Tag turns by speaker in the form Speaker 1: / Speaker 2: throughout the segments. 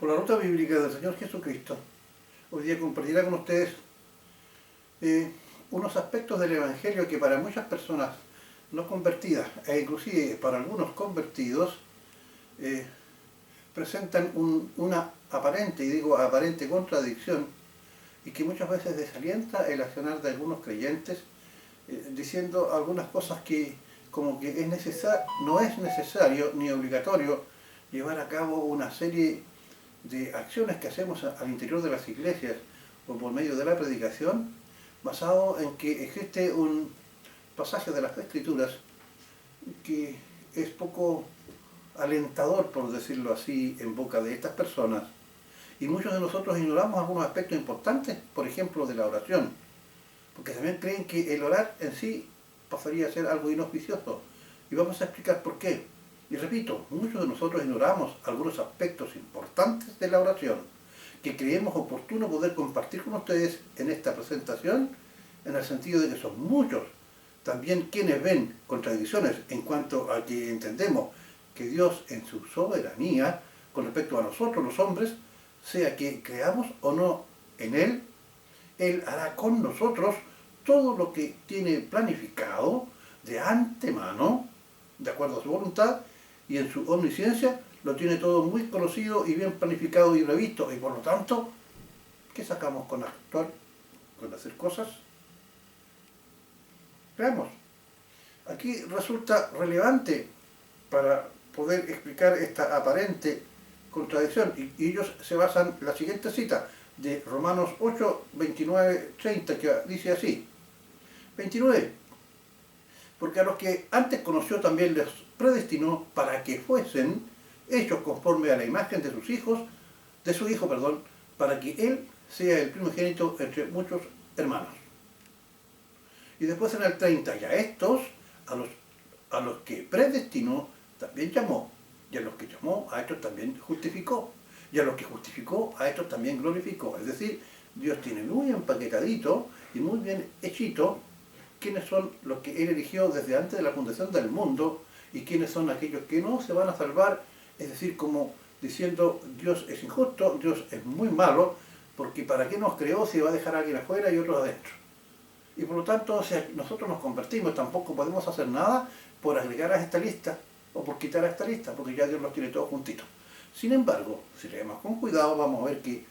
Speaker 1: Por la ruta bíblica del Señor Jesucristo, hoy día compartirá con ustedes unos aspectos del Evangelio que para muchas personas no convertidas, e inclusive para algunos convertidos, presentan una aparente, y digo aparente, contradicción, y que muchas veces desalienta el accionar de algunos creyentes, diciendo algunas cosas que como que no es necesario ni obligatorio llevar a cabo una serie de acciones que hacemos al interior de las iglesias o por medio de la predicación, basado en que existe un pasaje de las Escrituras que es poco alentador, por decirlo así, en boca de estas personas. Y muchos de nosotros ignoramos algunos aspectos importantes, por ejemplo, de la oración, porque también creen que el orar en sí pasaría a ser algo inauspicioso. Y vamos a explicar por qué. Y repito, muchos de nosotros ignoramos algunos aspectos importantes de la oración que creemos oportuno poder compartir con ustedes en esta presentación, en el sentido de que son muchos también quienes ven contradicciones en cuanto a que entendemos que Dios en su soberanía, con respecto a nosotros los hombres, sea que creamos o no en Él, Él hará con nosotros todo lo que tiene planificado de antemano, de acuerdo a su voluntad, y en su omnisciencia lo tiene todo muy conocido y bien planificado y previsto. Y por lo tanto, ¿qué sacamos con actuar, con hacer cosas? Veamos. Aquí resulta relevante para poder explicar esta aparente contradicción. Y ellos se basan en la siguiente cita de Romanos 8, 29, 30, que dice así. 29. Porque a los que antes conoció también les predestinó para que fuesen hechos conforme a la imagen de sus hijos, de su hijo, para que él sea el primogénito entre muchos hermanos. Y después en el 30, y a estos, a los que predestinó, también llamó, y a los que llamó, a estos también justificó, y a los que justificó, a estos también glorificó. Es decir, Dios tiene muy empaquetadito y muy bien hechito quiénes son los que Él eligió desde antes de la fundación del mundo y quiénes son aquellos que no se van a salvar, es decir, como diciendo Dios es injusto, Dios es muy malo, porque ¿para qué nos creó si va a dejar a alguien afuera y otro adentro? Y por lo tanto, o sea, nosotros nos convertimos, tampoco podemos hacer nada por agregar a esta lista o por quitar a esta lista, porque ya Dios los tiene todos juntitos. Sin embargo, si leemos con cuidado, vamos a ver que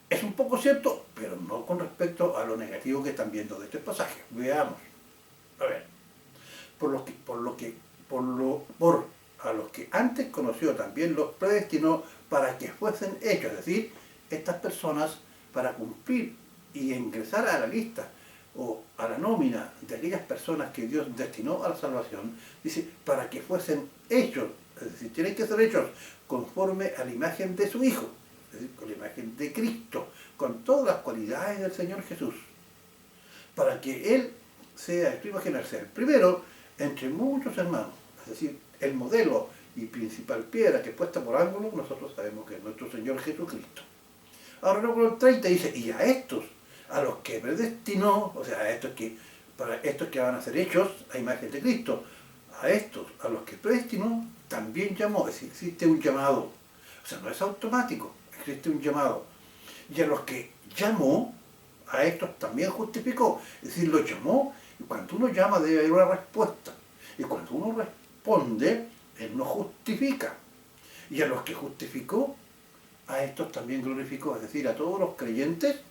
Speaker 1: es un poco cierto, pero no con respecto a lo negativo que están viendo de este pasaje. Veamos. A ver. A los que antes conoció también los predestinó para que fuesen hechos, es decir, estas personas para cumplir y ingresar a la lista o a la nómina de aquellas personas que Dios destinó a la salvación, dice, para que fuesen hechos, es decir, tienen que ser hechos conforme a la imagen de su Hijo, es decir, con la imagen de Cristo, con todas las cualidades del Señor Jesús, para que Él sea el primogénito, sea el primero entre muchos hermanos, es decir, el modelo y principal piedra que es puesta por ángulo, nosotros sabemos que es nuestro Señor Jesucristo. Ahora luego el 30 dice, y a estos, a los que predestinó, o sea, para estos que van a ser hechos a imagen de Cristo, a estos, a los que predestinó, también llamó, es decir, existe un llamado, o sea, no es automático, existe un llamado. Y a los que llamó, a estos también justificó, es decir, los llamó, y cuando uno llama debe haber una respuesta, y cuando uno responde, Él nos justifica, y a los que justificó, a estos también glorificó, es decir, a todos los creyentes,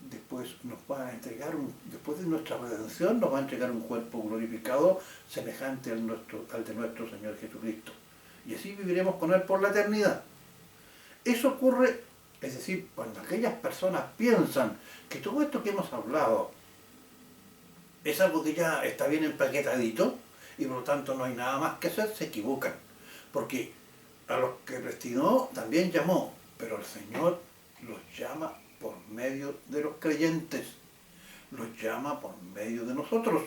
Speaker 1: después nos va a entregar, después de nuestra redención, nos va a entregar un cuerpo glorificado semejante al de nuestro Señor Jesucristo. Y así viviremos con Él por la eternidad. Eso ocurre, es decir, cuando aquellas personas piensan que todo esto que hemos hablado es algo que ya está bien empaquetadito y por lo tanto no hay nada más que hacer, se equivocan. Porque a los que predestinó también llamó, pero el Señor los llama por medio de los creyentes, los llama por medio de nosotros.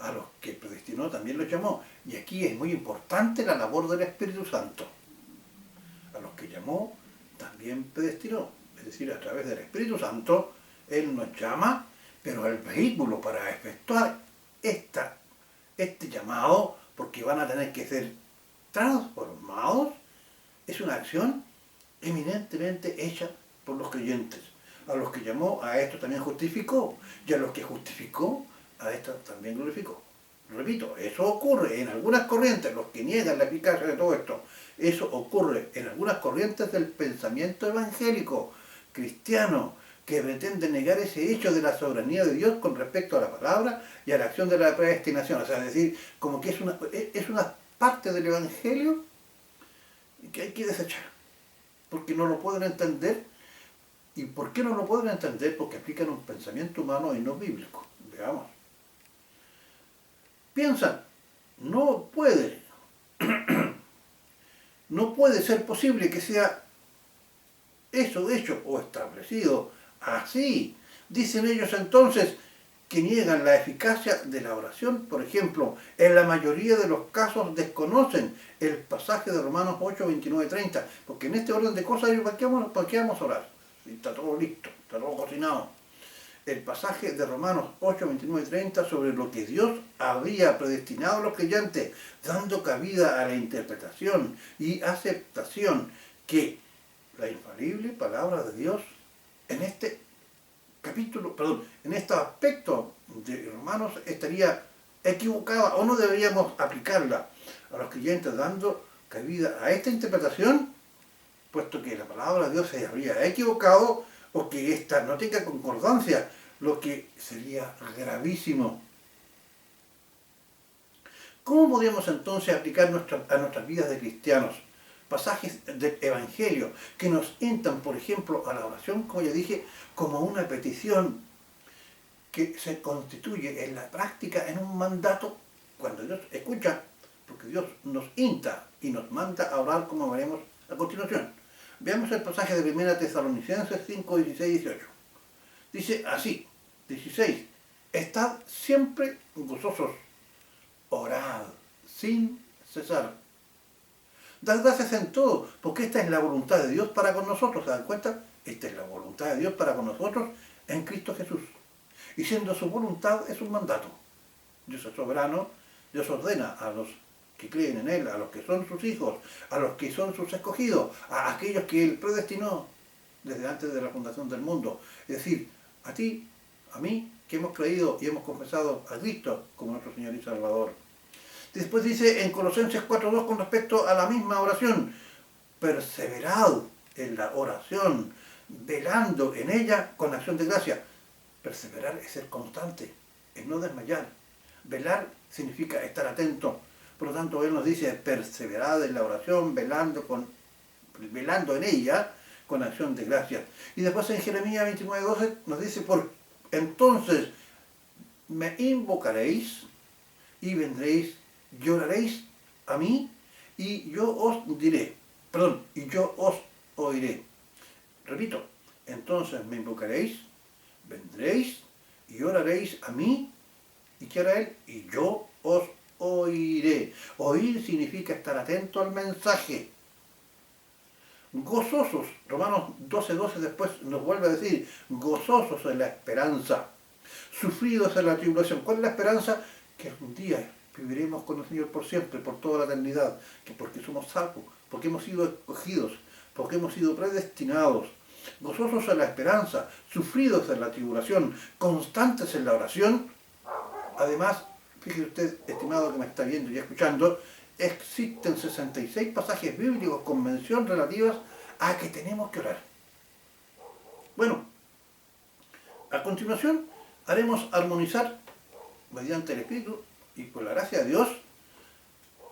Speaker 1: A los que predestinó también los llamó. Y aquí es muy importante la labor del Espíritu Santo. A los que llamó también predestinó. Es decir, a través del Espíritu Santo, Él nos llama, pero el vehículo para efectuar este llamado, porque van a tener que ser transformados, es una acción eminentemente hecha por los creyentes. A los que llamó, a esto también justificó, y a los que justificó, a esto también glorificó. Repito, eso ocurre en algunas corrientes, los que niegan la eficacia de todo esto, eso ocurre en algunas corrientes del pensamiento evangélico, cristiano, que pretende negar ese hecho de la soberanía de Dios con respecto a la palabra y a la acción de la predestinación. O sea, es decir, como que es una parte del Evangelio que hay que desechar, porque no lo pueden entender. ¿Y por qué no lo pueden entender? Porque aplican un pensamiento humano y no bíblico. Veamos. Piensan, no puede, no puede ser posible que sea eso hecho o establecido así. Dicen ellos entonces que niegan la eficacia de la oración. Por ejemplo, en la mayoría de los casos desconocen el pasaje de Romanos 8, 29, 30, porque en este orden de cosas, ¿para qué vamos a orar? Está todo listo, está todo cocinado. El pasaje de Romanos 8, 29 y 30 sobre lo que Dios había predestinado a los creyentes, dando cabida a la interpretación y aceptación que la infalible palabra de Dios en este capítulo, perdón, en este aspecto de Romanos estaría equivocada o no deberíamos aplicarla a los creyentes dando cabida a esta interpretación, puesto que la palabra de Dios se habría equivocado o que ésta no tenga concordancia, lo que sería gravísimo. ¿Cómo podríamos entonces aplicar a nuestras vidas de cristianos pasajes del Evangelio que nos instan, por ejemplo, a la oración, como ya dije, como una petición que se constituye en la práctica en un mandato cuando Dios escucha, porque Dios nos insta y nos manda a orar como veremos a continuación? Veamos el pasaje de 1 Tesalonicenses 5, 16 y 18. Dice así, 16, estad siempre gozosos, orad sin cesar. Dad gracias en todo, porque esta es la voluntad de Dios para con nosotros. ¿Se dan cuenta? Esta es la voluntad de Dios para con nosotros en Cristo Jesús. Y siendo su voluntad es un mandato. Dios es soberano, Dios ordena a los que creen en Él, a los que son sus hijos, a los que son sus escogidos, a aquellos que Él predestinó desde antes de la fundación del mundo. Es decir, a ti, a mí, que hemos creído y hemos confesado a Cristo como nuestro Señor y Salvador. Después dice en Colosenses 4.2 con respecto a la misma oración, perseverad en la oración, velando en ella con acción de gracia. Perseverar es ser constante, es no desmayar. Velar significa estar atento. Por lo tanto, Él nos dice, perseverad en la oración, velando en ella con acción de gracias. Y después en Jeremías 29.12 nos dice, entonces me invocaréis y vendréis, lloraréis a mí y yo os diré, y yo os oiré. Repito, entonces me invocaréis, vendréis y oraréis a mí, ¿y qué hará Él? Y yo os oiré. Oír significa estar atento al mensaje. Gozosos, Romanos 12.12 después nos vuelve a decir, gozosos en la esperanza, sufridos en la tribulación. ¿Cuál es la esperanza? Que algún día viviremos con el Señor por siempre, por toda la eternidad, que porque somos salvos, porque hemos sido escogidos, porque hemos sido predestinados. Gozosos en la esperanza, sufridos en la tribulación, constantes en la oración. Además, fíjese usted, estimado que me está viendo y escuchando, existen 66 pasajes bíblicos con mención relativas a que tenemos que orar. Bueno, a continuación haremos armonizar mediante el Espíritu y por la gracia de Dios,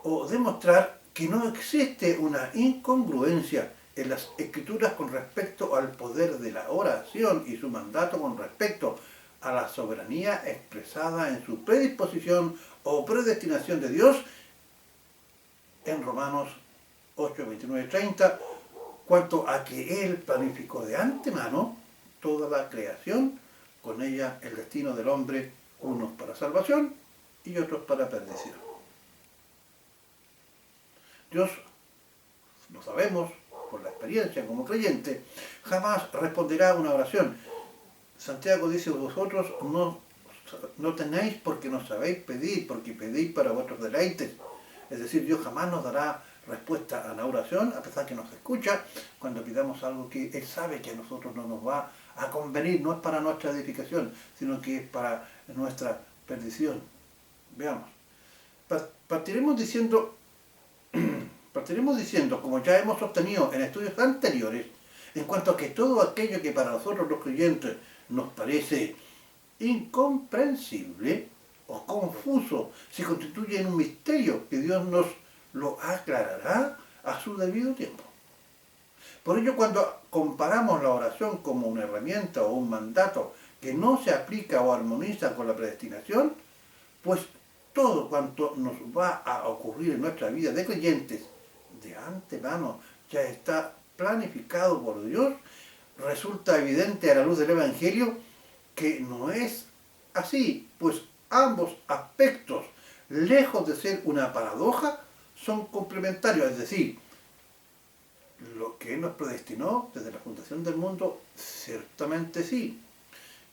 Speaker 1: o demostrar que no existe una incongruencia en las Escrituras con respecto al poder de la oración y su mandato con respecto a la soberanía expresada en su predisposición o predestinación de Dios en Romanos 8, 29 y 30, cuanto a que Él planificó de antemano toda la creación, con ella el destino del hombre, unos para salvación y otros para perdición. Dios, lo sabemos por la experiencia como creyente, jamás responderá a una oración. Santiago dice, vosotros no tenéis porque no sabéis pedir, porque pedís para vuestros deleites. Es decir, Dios jamás nos dará respuesta a la oración, a pesar que nos escucha, cuando pidamos algo que Él sabe que a nosotros no nos va a convenir, no es para nuestra edificación, sino que es para nuestra perdición. Veamos. Partiremos diciendo, como ya hemos obtenido en estudios anteriores, en cuanto a que todo aquello que para nosotros los creyentes nos parece incomprensible o confuso se constituye en un misterio que Dios nos lo aclarará a su debido tiempo. Por ello, cuando comparamos la oración como una herramienta o un mandato que no se aplica o armoniza con la predestinación, pues todo cuanto nos va a ocurrir en nuestra vida de creyentes de antemano ya está planificado por Dios, resulta evidente a la luz del Evangelio que no es así, pues ambos aspectos, lejos de ser una paradoja, son complementarios, es decir, lo que Él nos predestinó desde la fundación del mundo, ciertamente sí,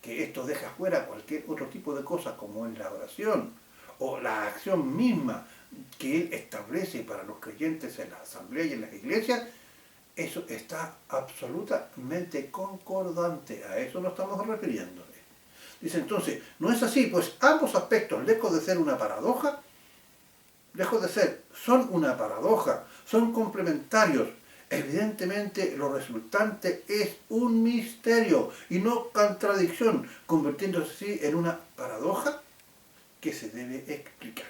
Speaker 1: que esto deja fuera cualquier otro tipo de cosa como es la oración o la acción misma que Él establece para los creyentes en la asamblea y en las iglesias. Eso está absolutamente concordante, a eso nos estamos refiriendo. Dice entonces, no es así, pues ambos aspectos, lejos de ser una paradoja, son una paradoja, son complementarios. Evidentemente lo resultante es un misterio y no contradicción, convirtiéndose así en una paradoja que se debe explicar.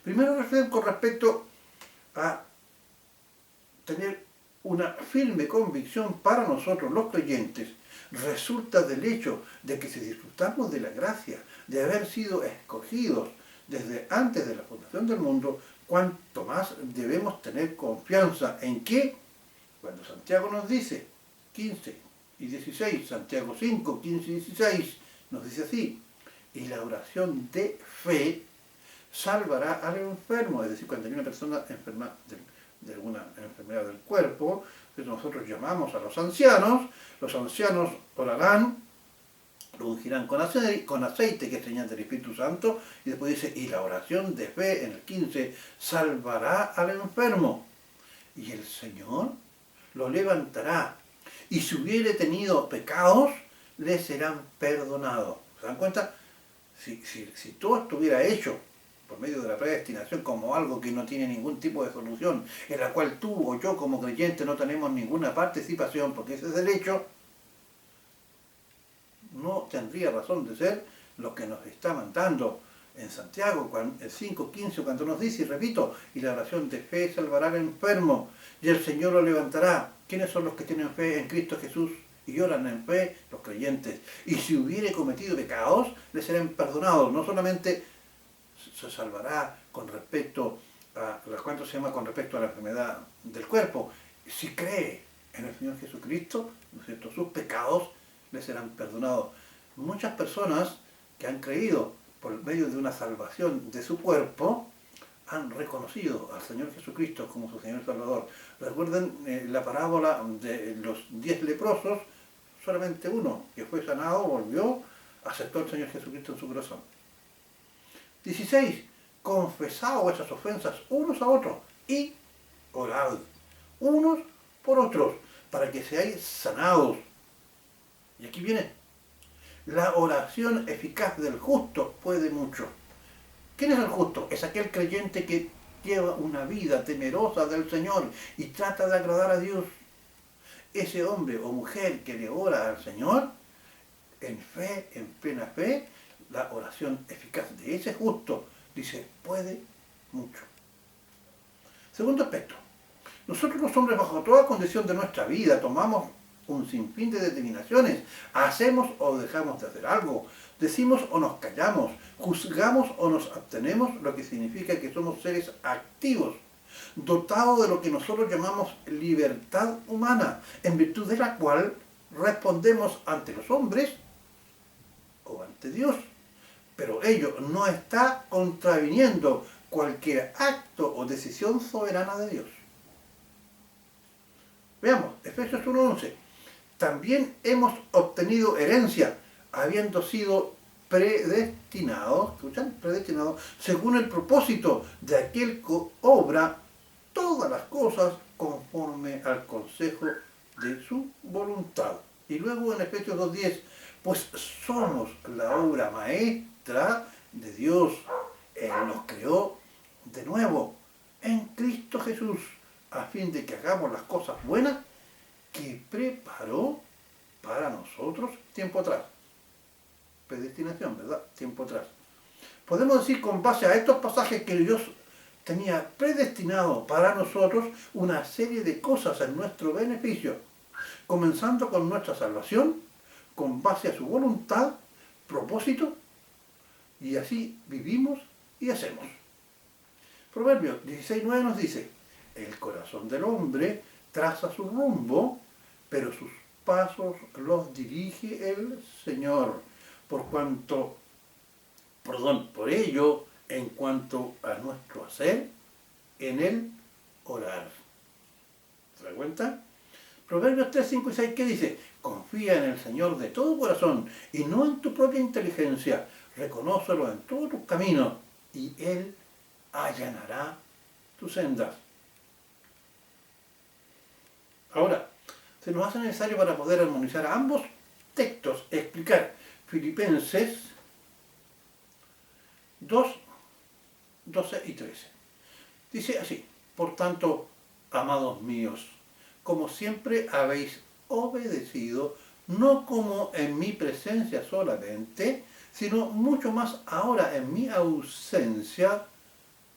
Speaker 1: Primero con respecto a tener una firme convicción para nosotros los creyentes, resulta del hecho de que si disfrutamos de la gracia de haber sido escogidos desde antes de la fundación del mundo, cuanto más debemos tener confianza en que, cuando Santiago nos dice 15 y 16, Santiago 5, 15 y 16, nos dice así, y la oración de fe salvará al enfermo, es decir, cuando hay una persona enferma de alguna enfermedad del cuerpo, que nosotros llamamos a los ancianos orarán, lo ungirán con aceite, que es señal del Espíritu Santo, y después dice, y la oración de fe, en el 15, salvará al enfermo, y el Señor lo levantará, y si hubiere tenido pecados, le serán perdonados. ¿Se dan cuenta? Si todo estuviera hecho por medio de la predestinación como algo que no tiene ningún tipo de solución, en la cual tú o yo como creyente no tenemos ninguna participación, porque ese es el hecho, no tendría razón de ser lo que nos está mandando en Santiago, el 5.15, cuando nos dice, y repito, y la oración de fe salvará al enfermo, y el Señor lo levantará. ¿Quiénes son los que tienen fe en Cristo Jesús y oran en fe? Los creyentes. Y si hubiere cometido pecados, le serán perdonados. No solamente se salvará con respecto a con respecto a la enfermedad del cuerpo. Si cree en el Señor Jesucristo, ¿no es cierto?, sus pecados le serán perdonados. Muchas personas que han creído por medio de una salvación de su cuerpo han reconocido al Señor Jesucristo como su Señor y Salvador. Recuerden la parábola de los 10 leprosos, solamente uno que fue sanado volvió, aceptó al Señor Jesucristo en su corazón. 16. Confesad vuestras ofensas unos a otros y orad unos por otros para que seáis sanados. Y aquí viene, la oración eficaz del justo puede mucho. ¿Quién es el justo? Es aquel creyente que lleva una vida temerosa del Señor y trata de agradar a Dios. Ese hombre o mujer que le ora al Señor, en fe, en plena fe, la oración eficaz de ese justo, dice, puede mucho. Segundo aspecto, nosotros los hombres bajo toda condición de nuestra vida tomamos un sinfín de determinaciones, hacemos o dejamos de hacer algo, decimos o nos callamos, juzgamos o nos abstenemos, lo que significa que somos seres activos, dotados de lo que nosotros llamamos libertad humana, en virtud de la cual respondemos ante los hombres o ante Dios. Pero ello no está contraviniendo cualquier acto o decisión soberana de Dios. Veamos, Efesios 1:11. También hemos obtenido herencia, habiendo sido predestinados, ¿escuchan? Predestinados, según el propósito de aquel que obra todas todas las cosas conforme al consejo de su voluntad. Y luego en Efesios 2:10, pues somos la obra maestra de Dios. Él nos creó de nuevo en Cristo Jesús, a fin de que hagamos las cosas buenas que preparó para nosotros tiempo atrás. Predestinación, ¿verdad? Tiempo atrás. Podemos decir con base a estos pasajes que Dios tenía predestinado para nosotros una serie de cosas en nuestro beneficio, comenzando con nuestra salvación, con base a su voluntad, propósito, y así vivimos y hacemos. Proverbios 16:9 nos dice, el corazón del hombre traza su rumbo, pero sus pasos los dirige el Señor. Por ello, en cuanto a nuestro hacer, en él orar. ¿Se da cuenta? Proverbios 3, 5 y 6, ¿qué dice? Confía en el Señor de todo corazón y no en tu propia inteligencia. Reconócelo en todos tus caminos y Él allanará tus sendas. Ahora, se nos hace necesario para poder armonizar ambos textos, explicar Filipenses 2, 12 y 13. Dice así, por tanto, amados míos, como siempre habéis obedecido, no como en mi presencia solamente, sino mucho más ahora en mi ausencia,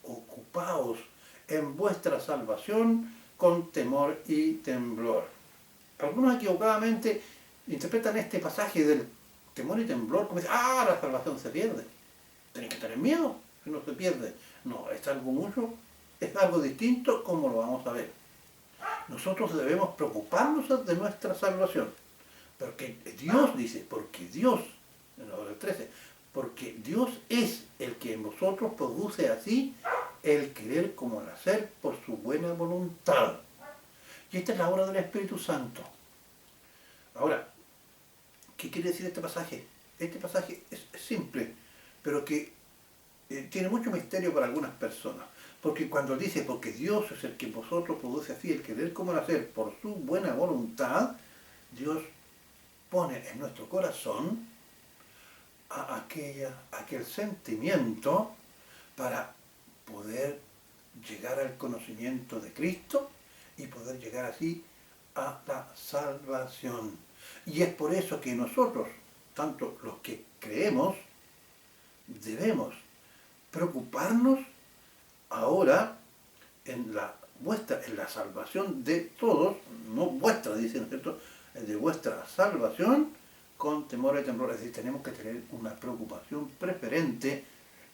Speaker 1: ocupaos en vuestra salvación con temor y temblor. Algunos equivocadamente interpretan este pasaje del temor y temblor como dicen, la salvación se pierde. Tenéis que tener miedo si no se pierde. No, es algo distinto, como lo vamos a ver. Nosotros debemos preocuparnos de nuestra salvación. Porque Dios dice, en la hora 13, porque Dios es el que en vosotros produce así el querer como el hacer por su buena voluntad. Y esta es la obra del Espíritu Santo. Ahora, ¿qué quiere decir este pasaje? Este pasaje es simple, pero que tiene mucho misterio para algunas personas. Porque cuando dice, porque Dios es el que en vosotros produce así el querer como el hacer por su buena voluntad, Dios pone en nuestro corazón aquel sentimiento para poder llegar al conocimiento de Cristo y poder llegar así a la salvación. Y es por eso que nosotros, tanto los que creemos, debemos preocuparnos ahora en la salvación de todos, no vuestra, dice, ¿no es cierto?, de vuestra salvación con temor y temblor. Es decir, tenemos que tener una preocupación preferente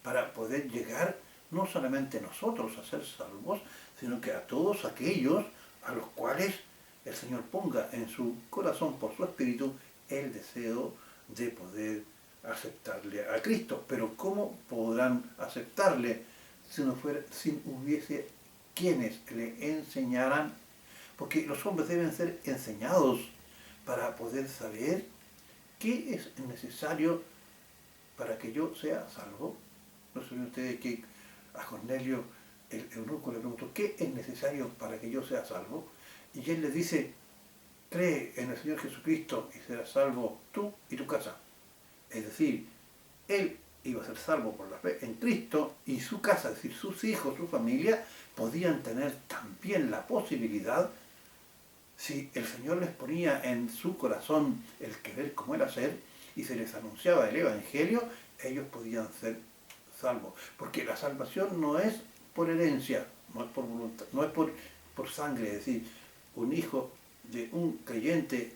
Speaker 1: para poder llegar no solamente nosotros a ser salvos, sino que a todos aquellos a los cuales el Señor ponga en su corazón por su Espíritu el deseo de poder aceptarle a Cristo. Pero ¿cómo podrán aceptarle si hubiese quienes le enseñaran? Porque los hombres deben ser enseñados para poder saber qué es necesario para que yo sea salvo. ¿No saben ustedes que a Cornelio el eunuco le preguntó, ¿qué es necesario para que yo sea salvo? Y él le dice, cree en el Señor Jesucristo y serás salvo tú y tu casa. Es decir, él iba a ser salvo por la fe en Cristo y su casa, es decir, sus hijos, su familia, podían tener también la posibilidad, si el Señor les ponía en su corazón el querer como el hacer y se les anunciaba el Evangelio, ellos podían ser salvos. Porque la salvación no es por herencia, no es por voluntad, no es por sangre, es decir, un hijo de un creyente,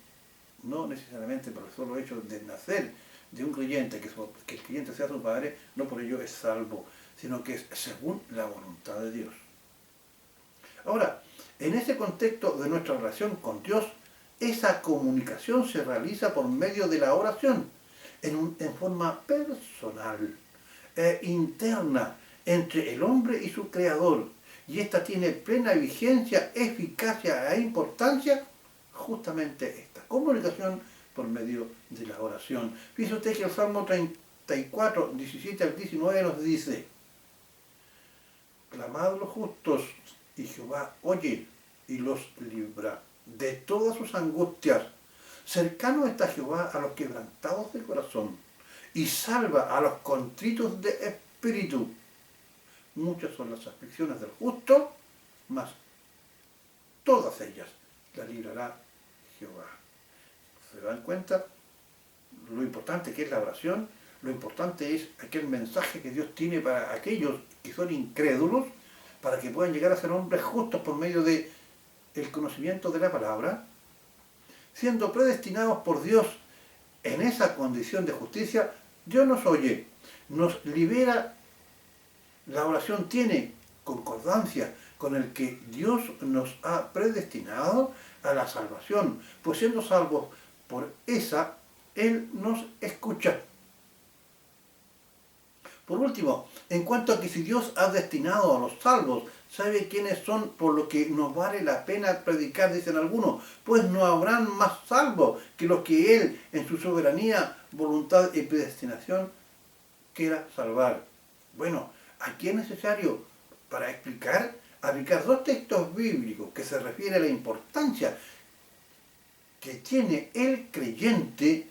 Speaker 1: no necesariamente por el solo hecho de nacer de un creyente, que el creyente sea su padre, no por ello es salvo, sino que es según la voluntad de Dios. Ahora, en ese contexto de nuestra relación con Dios, esa comunicación se realiza por medio de la oración, en forma personal, interna, entre el hombre y su Creador. Y esta tiene plena vigencia, eficacia e importancia, justamente esta comunicación por medio de la oración. Fíjese usted que el Salmo 34, 17 al 19 nos dice, clamad los justos y Jehová oye y los libra de todas sus angustias. Cercano está Jehová a los quebrantados de corazón y salva a los contritos de espíritu. Muchas son las aflicciones del justo, mas todas ellas las librará Jehová. ¿Se dan cuenta? Lo importante que es la oración, lo importante es aquel mensaje que Dios tiene para aquellos que son incrédulos, para que puedan llegar a ser hombres justos por medio de el conocimiento de la palabra, siendo predestinados por Dios en esa condición de justicia. Dios nos oye, nos libera. La oración tiene concordancia con el que Dios nos ha predestinado a la salvación, pues siendo salvos por esa, Él nos escucha. Por último, en cuanto a que si Dios ha destinado a los salvos, sabe quiénes son, por lo que nos vale la pena predicar, dicen algunos, pues no habrán más salvos que los que Él, en su soberanía, voluntad y predestinación, quiera salvar. Bueno, aquí es necesario, para aplicar dos textos bíblicos que se refieren a la importancia que tiene el creyente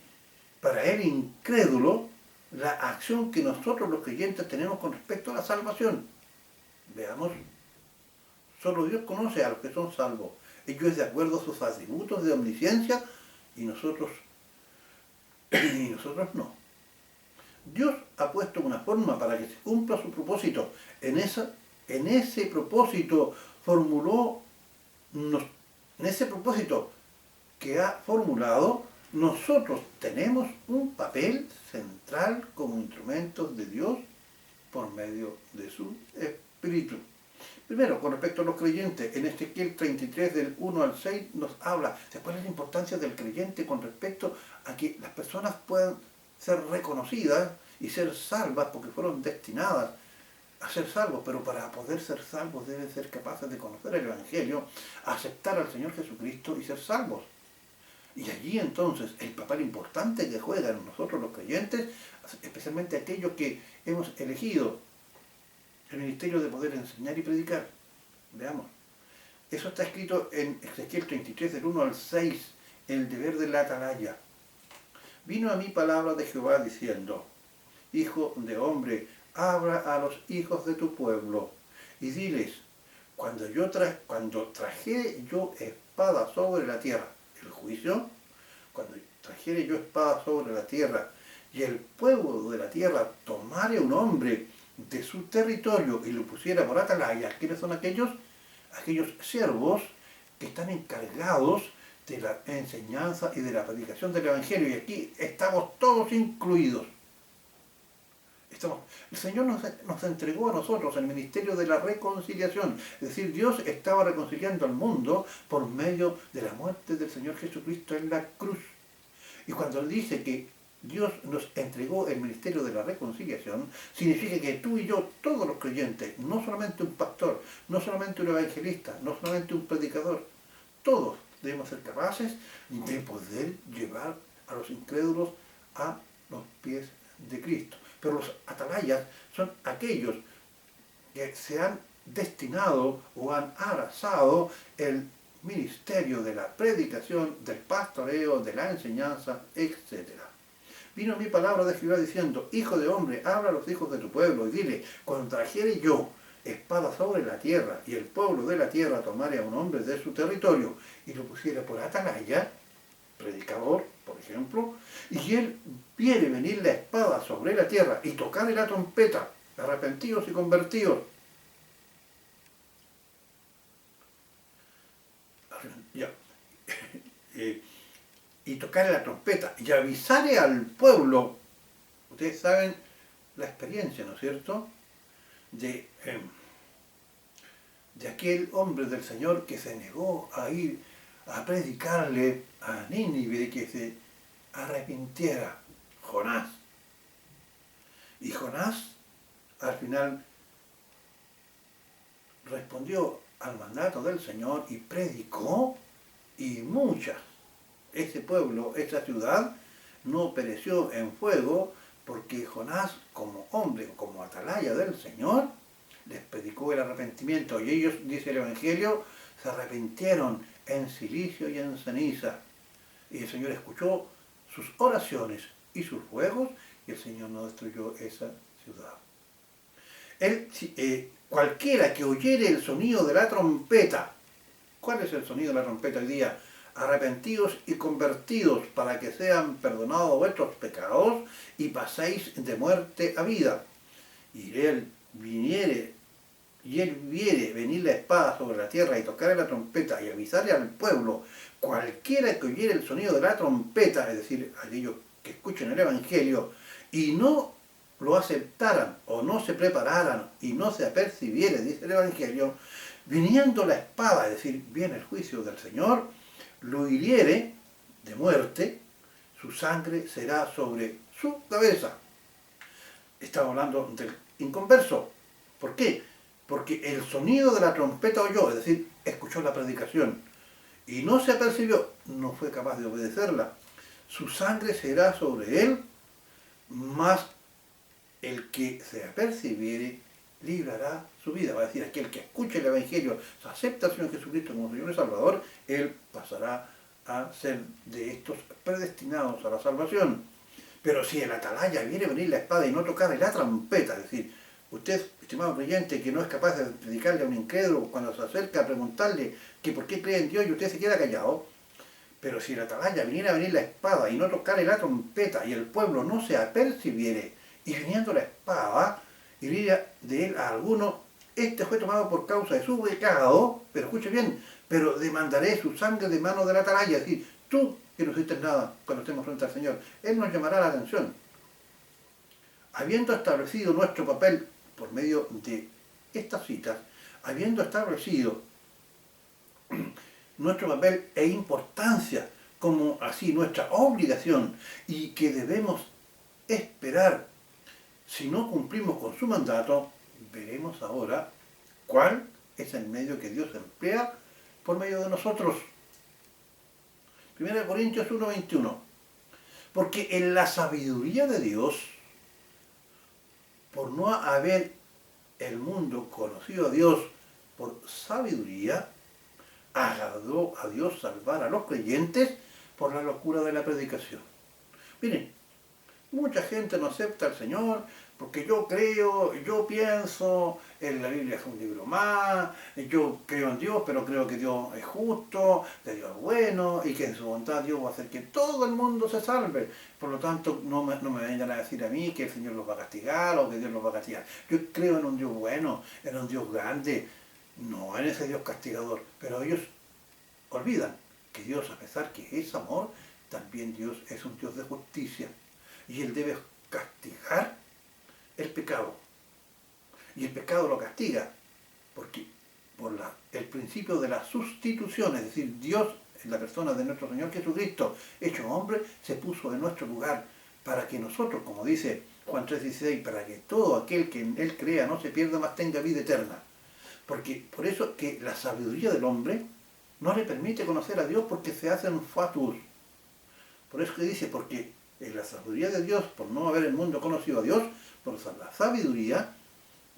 Speaker 1: para el incrédulo, la acción que nosotros los creyentes tenemos con respecto a la salvación. Veamos, solo Dios conoce a los que son salvos. Ellos es de acuerdo a sus atributos de omnisciencia y nosotros no. Dios ha puesto una forma para que se cumpla su propósito. En ese propósito que ha formulado, nosotros tenemos un papel central como instrumentos de Dios por medio de su Espíritu. Primero, con respecto a los creyentes, en Ezequiel 33, del 1 al 6, nos habla de cuál es la importancia del creyente con respecto a que las personas puedan ser reconocidas y ser salvas porque fueron destinadas a ser salvos, pero para poder ser salvos deben ser capaces de conocer el Evangelio, aceptar al Señor Jesucristo y ser salvos. Y allí entonces el papel importante que juegan nosotros los creyentes, especialmente aquellos que hemos elegido el ministerio de poder enseñar y predicar. Veamos. Eso está escrito en Ezequiel 33, del 1 al 6, el deber de la atalaya. Vino a mí palabra de Jehová diciendo, Hijo de hombre, habla a los hijos de tu pueblo y diles, cuando trajere yo espada sobre la tierra, el juicio, cuando trajere yo espada sobre la tierra y el pueblo de la tierra tomare un hombre de su territorio y lo pusiera por atalaya, ¿quiénes son aquellos? Aquellos siervos que están encargados de la enseñanza y de la predicación del Evangelio, y aquí estamos todos incluidos. El Señor nos entregó a nosotros el ministerio de la reconciliación, es decir, Dios estaba reconciliando al mundo por medio de la muerte del Señor Jesucristo en la cruz. Y cuando dice que Dios nos entregó el ministerio de la reconciliación, significa que tú y yo, todos los creyentes, no solamente un pastor, no solamente un evangelista, no solamente un predicador, todos debemos ser capaces de poder llevar a los incrédulos a los pies de Cristo. Pero los atalayas son aquellos que se han destinado o han abrazado el ministerio de la predicación, del pastoreo, de la enseñanza, etc. Vino mi palabra de Jehová diciendo, Hijo de hombre, habla a los hijos de tu pueblo y dile, cuando trajere yo espada sobre la tierra y el pueblo de la tierra tomare a un hombre de su territorio y lo pusiera por atalaya, predicador, por ejemplo, y él viere venir la espada sobre la tierra y tocarle la trompeta, arrepentidos y convertidos. Ya. Y tocarle la trompeta y avisarle al pueblo. Ustedes saben la experiencia, ¿no es cierto?, de aquel hombre del Señor que se negó a ir a predicarle a Nínive de que se arrepintiera, Jonás. Y Jonás al final respondió al mandato del Señor y predicó, y ese pueblo, esa ciudad, no pereció en fuego porque Jonás, como hombre, como atalaya del Señor, les predicó predicó el arrepentimiento y ellos, dice el Evangelio, se arrepintieron en silicio y en ceniza. Y el Señor escuchó sus oraciones y sus ruegos y el Señor no destruyó esa ciudad. Cualquiera que oyere el sonido de la trompeta, ¿cuál es el sonido de la trompeta hoy día? Arrepentidos y convertidos para que sean perdonados vuestros pecados y paséis de muerte a vida. Y él viere venir la espada sobre la tierra y tocar la trompeta y avisarle al pueblo, cualquiera que oyere el sonido de la trompeta, es decir, aquellos que escuchen el Evangelio, y no lo aceptaran o no se prepararan y no se apercibiere, dice el Evangelio, viniendo la espada, es decir, viene el juicio del Señor, lo hiriere de muerte, su sangre será sobre su cabeza. Estamos hablando del inconverso. ¿Por qué? Porque el sonido de la trompeta oyó, es decir, escuchó la predicación, y no se apercibió, no fue capaz de obedecerla. Su sangre será sobre él, mas el que se apercibiere librará su vida. Va a decir, aquel que escuche el Evangelio, se acepta al Señor Jesucristo como Señor y Salvador, él pasará a ser de estos predestinados a la salvación. Pero si el atalaya viene a venir la espada y no tocar la trompeta, es decir, usted, estimado creyente, que no es capaz de predicarle a un incrédulo cuando se acerca a preguntarle que por qué cree en Dios y usted se queda callado, pero si el atalaya viniera a venir la espada y no tocarle la trompeta y el pueblo no se apercibiere y viniendo la espada hiriera de él a alguno, este fue tomado por causa de su pecado, pero escuche bien, pero demandaré su sangre de mano del atalaya, es decir, tú que no hiciste nada cuando estemos frente al Señor, Él nos llamará la atención. Habiendo establecido nuestro papel por medio de estas citas, habiendo establecido nuestro papel e importancia como así nuestra obligación y que debemos esperar si no cumplimos con su mandato, veremos ahora cuál es el medio que Dios emplea por medio de nosotros. 1 Corintios 1:21. Porque en la sabiduría de Dios, por no haber el mundo conocido a Dios por sabiduría, agradó a Dios salvar a los creyentes por la locura de la predicación. Miren, mucha gente no acepta al Señor porque yo creo, yo pienso, en la Biblia es un libro más, yo creo en Dios, pero creo que Dios es justo, que Dios es bueno y que en su bondad Dios va a hacer que todo el mundo se salve. Por lo tanto, no me vengan a decir a mí que el Señor los va a castigar o que Dios los va a castigar. Yo creo en un Dios bueno, en un Dios grande, no en ese Dios castigador, pero ellos olvidan que Dios, a pesar que es amor, también Dios es un Dios de justicia. Y Él debe castigar el pecado. Y el pecado lo castiga, porque por el principio de la sustitución, es decir, Dios, en la persona de nuestro Señor Jesucristo, hecho hombre, se puso en nuestro lugar, para que nosotros, como dice Juan 3:16, para que todo aquel que en Él crea no se pierda, mas tenga vida eterna. Porque por eso que la sabiduría del hombre no le permite conocer a Dios porque se hacen fatuos. Por eso que dice, porque en la sabiduría de Dios, por no haber el mundo conocido a Dios, por la sabiduría,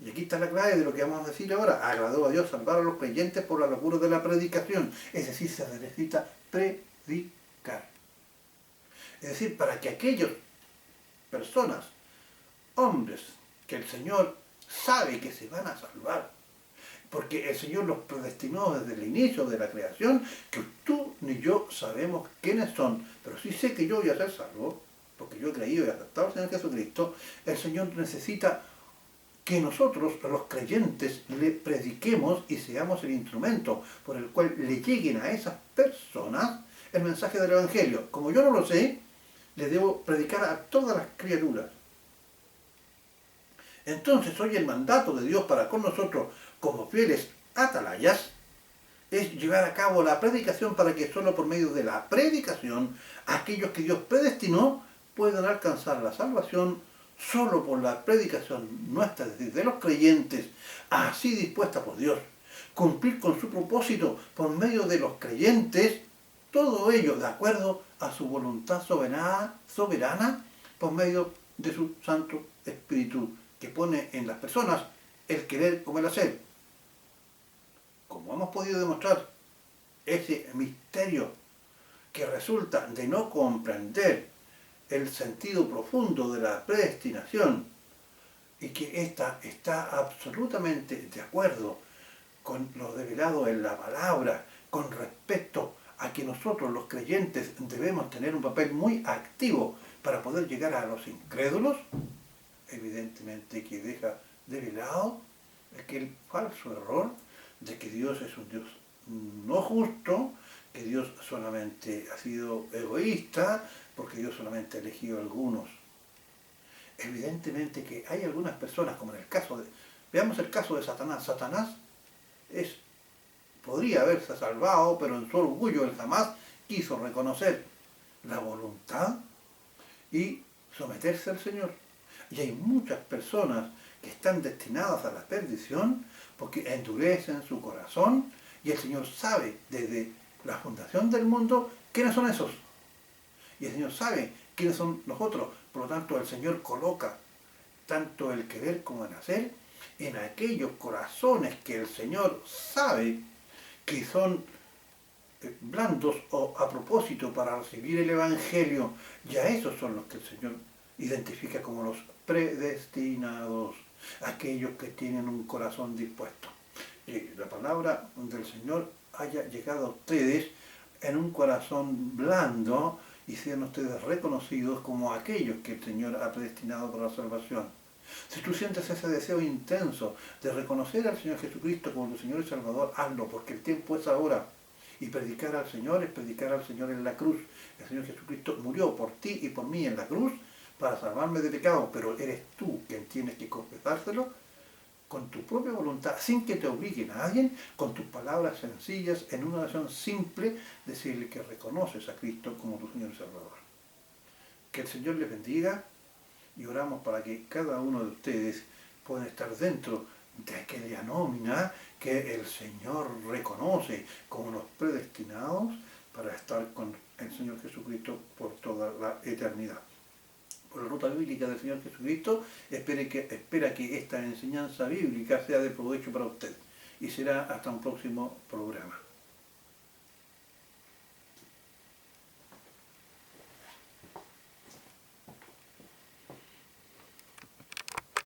Speaker 1: y aquí está la clave de lo que vamos a decir ahora, agradó a Dios salvar a los creyentes por la locura de la predicación. Es decir, se necesita predicar. Es decir, para que aquellas personas, hombres, que el Señor sabe que se van a salvar, porque el Señor los predestinó desde el inicio de la creación, que tú ni yo sabemos quiénes son, pero sí sé que yo voy a ser salvo, porque yo he creído y aceptado al Señor Jesucristo. El Señor necesita que nosotros, los creyentes, le prediquemos y seamos el instrumento por el cual le lleguen a esas personas el mensaje del Evangelio. Como yo no lo sé, le debo predicar a todas las criaturas. Entonces, hoy el mandato de Dios para con nosotros, como fieles atalayas, es llevar a cabo la predicación para que solo por medio de la predicación, aquellos que Dios predestinó puedan alcanzar la salvación solo por la predicación nuestra, es decir, de los creyentes, así dispuesta por Dios, cumplir con su propósito por medio de los creyentes, todo ello de acuerdo a su voluntad soberana por medio de su Santo Espíritu, que pone en las personas el querer como el hacer. como hemos podido demostrar, ese misterio que resulta de no comprender el sentido profundo de la predestinación y que ésta está absolutamente de acuerdo con lo revelado en la palabra, con respecto a que nosotros los creyentes debemos tener un papel muy activo para poder llegar a los incrédulos, evidentemente que deja revelado aquel falso error de que Dios es un Dios no justo, que Dios solamente ha sido egoísta, porque Dios solamente ha elegido a algunos. Evidentemente que hay algunas personas, como en el caso de, veamos el caso de Satanás. Satanás podría haberse salvado, pero en su orgullo él jamás quiso reconocer la voluntad y someterse al Señor. Y hay muchas personas que están destinadas a la perdición porque endurecen su corazón y el Señor sabe desde la fundación del mundo quiénes son esos. Y el Señor sabe quiénes son los otros. Por lo tanto, el Señor coloca tanto el querer como el hacer en aquellos corazones que el Señor sabe que son blandos o a propósito para recibir el Evangelio, y a esos son los que el Señor identifica como los predestinados, aquellos que tienen un corazón dispuesto. Que la palabra del Señor haya llegado a ustedes en un corazón blando y sean ustedes reconocidos como aquellos que el Señor ha predestinado para la salvación. Si tú sientes ese deseo intenso de reconocer al Señor Jesucristo como tu Señor y Salvador, hazlo, porque el tiempo es ahora. Y predicar al Señor es predicar al Señor en la cruz. El Señor Jesucristo murió por ti y por mí en la cruz para salvarme de pecado, pero eres tú quien tienes que confesárselo con tu propia voluntad, sin que te obligue nadie, con tus palabras sencillas, en una oración simple, decirle que reconoces a Cristo como tu Señor y Salvador. Que el Señor les bendiga y oramos para que cada uno de ustedes pueda estar dentro de aquella nómina que el Señor reconoce como los predestinados para estar con el Señor Jesucristo por toda la eternidad. Por la ruta bíblica del Señor Jesucristo, espera que esta enseñanza bíblica sea de provecho para usted. Y será hasta un próximo programa.